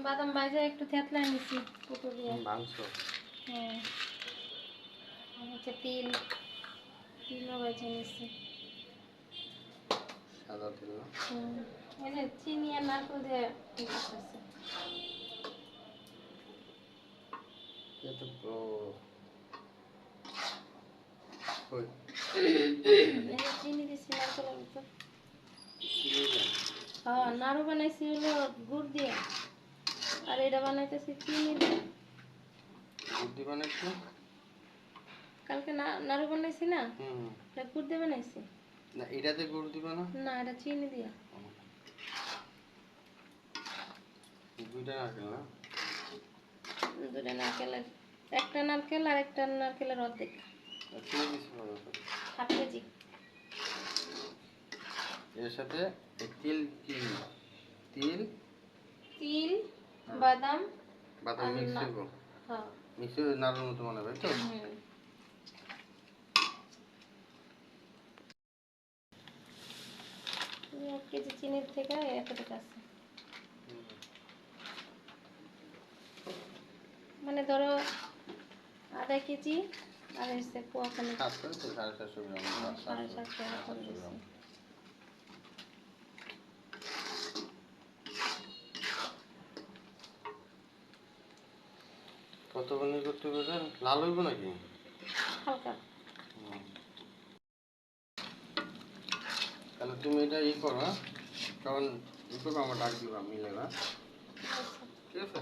বাদাম ভাজা একটু থেতলা নিছি পুটো দিয়ে মাংস। হ্যাঁ হচ্ছে তিলও ভেজে নিছি সাদা তেল না? এই যে চিনি আর নারকেল দিয়ে ঠিক আছে এটা তো ওই চিনি দিছি নারকেলের ভিতর চিনি দেন। হ্যাঁ নাড়ু বানাইছি হলো গুড় দিয়ে আর এটা বানাইতেছি চিনি দিয়ে গুড় দিয়ে বানাইছো? কালকে নাড়ু বানাইছি না হুম। এটা গুড় দিয়ে বানাইছি না এটাতে গুড় দিবা না? না এটা চিনি দিয়ে দুইটা নারকেল না? দুটো নারকেলের একটা নারকেল আর একটা নারকেলের অর্ধেক আর চিনি দিছো কত? হাফ কেজি এর সাথে এই তিল কি? তিল তিল বাদাম বাদাম আর মিক্স না করবো? হ্যাঁ মিক্স করে নাড়ুর মতো বানাবে তো? এক কেজি চিনির থেকে এতটুকু আছে মানে ধরো আধা কেজি আর এসে পোয়াখানি 700 গ্রাম। 750 এরকম দিছি কত বানি করতে হবে? লাল হইব নাকি? হালকা তাহলে তুমি এটা ই করো, কারণ ই করবো আমার ডাক দিবা মিলে না, ঠিক আছে?